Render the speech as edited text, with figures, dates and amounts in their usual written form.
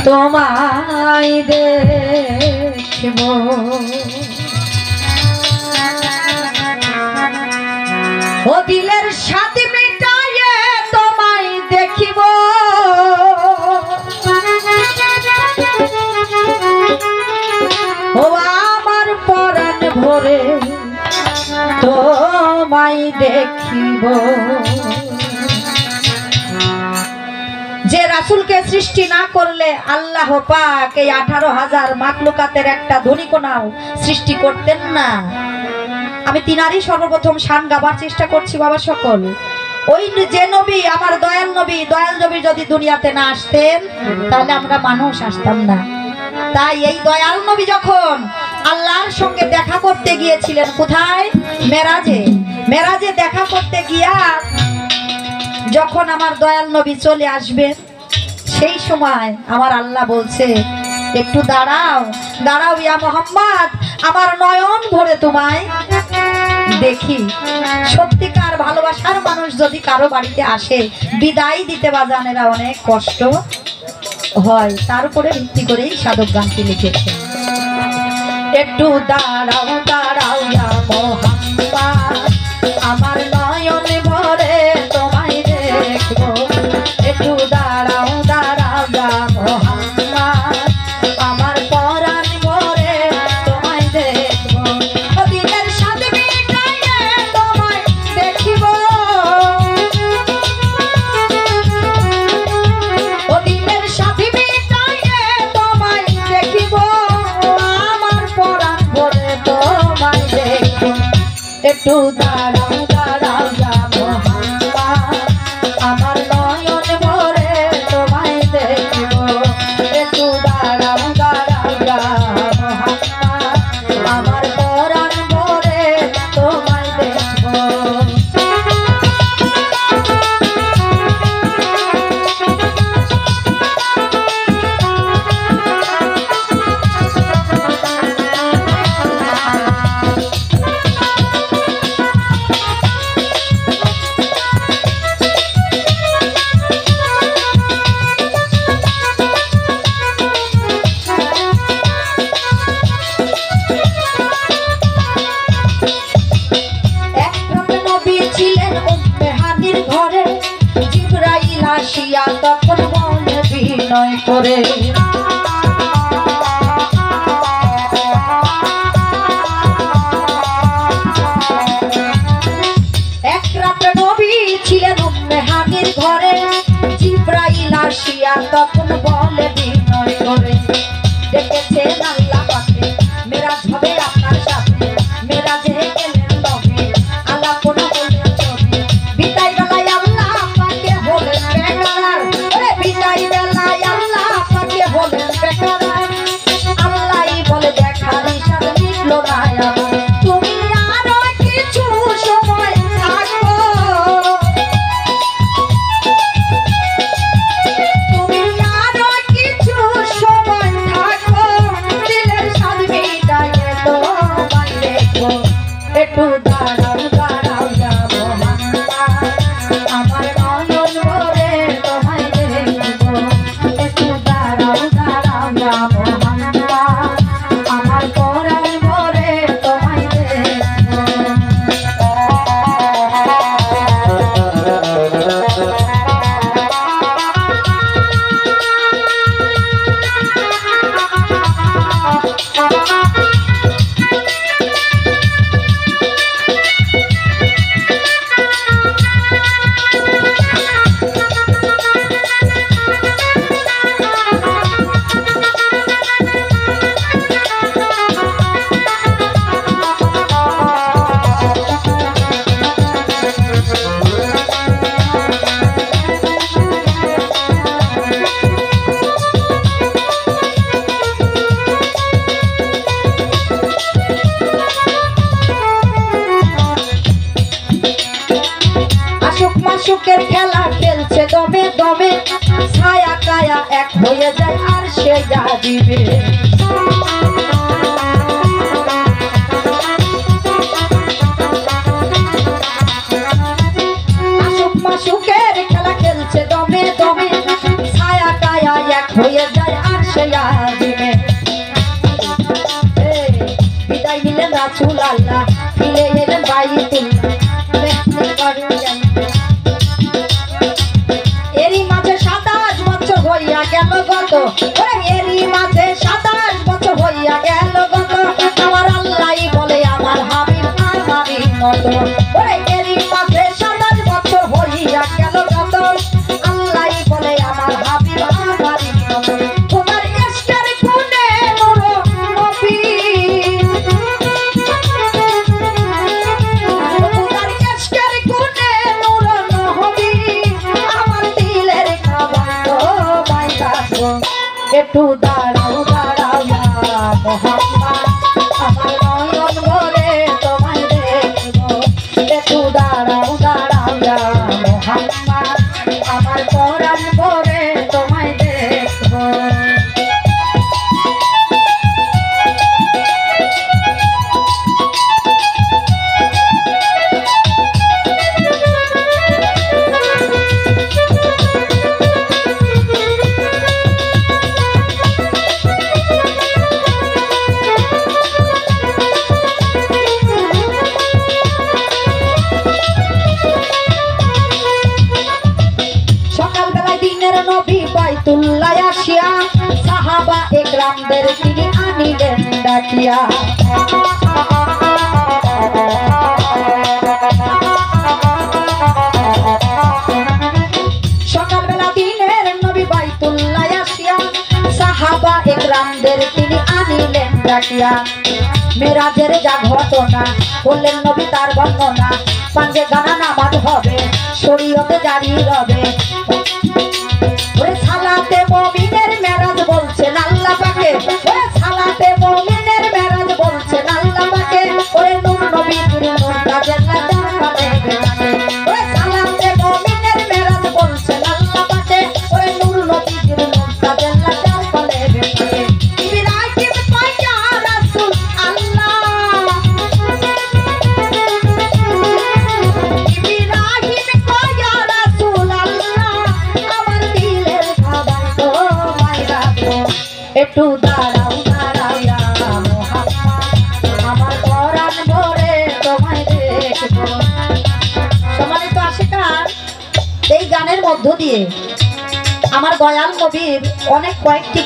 তোমায় দেখব ও দিলের সাথে মিটাইয়ে তোমায় দেখিব ও আমার পরাণ ভরে তোমায় দেখিব। যে রাসূলকে সৃষ্টি না করলে আল্লাহ পাক এই 18,000 মাখলুকাতের একটা ধনিকণাও সৃষ্টি করতেন না। আমি তিনারই সর্বপ্রথম শান গাবার চেষ্টা করছি বাবা সকল। ওই যে নবী আমার দয়াল নবী যদি দুনিয়াতে না আসতেন তাহলে আমরা মানুষ আসতাম না। তাই এই দয়াল নবী যখন আল্লাহর সঙ্গে দেখা করতে গিয়েছিলেন কোথায়? মেরাজে দেখা করতে গিয়া যখন আমার দয়াল নবী চলে আসবেন সেই সময় আমার আল্লাহ বলছে একটু দাঁড়াও ইয়া মুহাম্মদ, আমার নয়ন ভরে তোমায় দেখি। সত্যিকার ভালোবাসার মানুষ যদি কারো বাড়িতে আসে বিদায় দিতে বাজানেরা অনেক কষ্ট হয়, তার উপরে ভিত্তি করেই সাধক গানটি লিখেছে। একটু দাঁড়াও ইয়া মুহাম্মদ, আমার নয়ন ভরে তোমায় দেখবো। একটু দাঁড়াও ইয়া মুহাম্মদ, আমার পরাণ ভরে তোমায় দেখবো। দিনের সাথে মিটাইয়ে তোমায় দেখিব ও দিনের সাথে মিটাইয়ে তোমায় দেখিব আমার পরাণ ভরে তোমায় দেখবো। একটু দাঁড়াও ইয়া মুহাম্মদ, আমার নয়ন ভরে তোমায় দেখব। একটু দাঁড়াও ইয়া মুহাম্মদ, আমার পরাণ ভরে তোমায় দেখব। আসিয়া তখন মনে বিনয় করে এক রাতে নবী ছিলেন উম্মে হানির ঘরে। জিবরাইল আসিয়া তখন বলে বিনয় করে ডেকেছেন আল্লাহ পাকে, মেরাজ হবে আপনার সাথে। মেরাজে গেলেন নবী, আলাপনা হলেন ছবি। বিদায় বেলায় আল্লাহ পাকে হলেন বেকার, বিদায় বেলায় আল্লাহ পাকে হলেন বেকার। আল্লাহই বলে দেখার ইশার মিটলো না আমার, তুমি আরো কিছু সময় থাকো, তুমি আরো কিছু সময় থাকো, দিলের স্বাদ মিটাইয়ে তোমায় দেখবো। একটু দাঁড়াও ইয়া মুহাম্মদ, আমার নয়ন ভরে তোমায় দেখবো। একটু দাঁড়াও ইয়া মুহাম্মদ, আমার পরাণ ভরে তোমায় দেখবো। মাসুকের খেলা খেলছে দমে দমে, ছায়া কায়া এক হয়ে যায় আর সে যা দিবে। মাসুকের খেলা খেলছে দমে দমে, ছায়া কায়া এক হয়ে যায় আর রাসূলুল্লাহ ফিরে এলেন বাইতুল্লাহ এরই মাঝে 27 বছর হইয়া গেল গত এরই মাঝে 27 বছর হইয়া গেল গত আমার আল্লাহই বলে আমার হাবিব আমারই মতো এরই মাঝে 27 বছর হইয়া গেল গত আল্লাহই বলে আমার হাবিব আমারই মতো তোমার ইশকের গুণে নূর নবী তোমার ইশকের গুণে নূর নবী আমার দিলের খাবার বাইরা একটু দাঁড়াও দাঁড়াও ইয়া মুহাম্মদ আমার নয়ন ভরে তোমায় দেখবো একটু দাঁড়াও দাঁড়াও ইয়া মুহাম্মদ আমার পরাণ ভরে তোমায় দেখবো নবী বাইতুল্লাহ আসিয়া সাহাবা একরামদের তিনি আনিলেন ডাকিয়া সকালবেলা দিনের নবী বাইতুল্লাহ আসিয়া সাহাবা একরামদের তিনি আনিলেন ডাকিয়া মেরাজের যা ঘটনা বললেন নবী তার বর্ণনা পাঞ্জে গানা নামাজ হবে শরীয়তে জারি রবে ওরে সালাতে মুমিনের মেরাজ বলছেন আল্লাহ পাকে ওরে সালাতে মুমিনের মেরাজ বলছেন আল্লাহ পাকে ওরে নূর নবীর নূর তাজাল্লা জামালে বেলাকে ওরে সালাতে মুমিনের মেরাজ বলছেন আল্লাহ পাকে ওরে নূর নবীর নূর তাজাল্লা জামালে বেলাকে ইব্রাহিম পায়া রাসূল আল্লাহ ইব্রাহিম পায়া রাসূল আল্লাহ আমার দিলের খাবার তোমায় রাখবো একটু দাঁড়াও দাঁড়াও ইয়া মুহাম্মদ আমার পরাণ ভরে তোমায় দেখবো সম্মানিত আশিকার এই গানের মধ্য দিয়ে আমার দয়াল নবীর অনেক কয়েকটি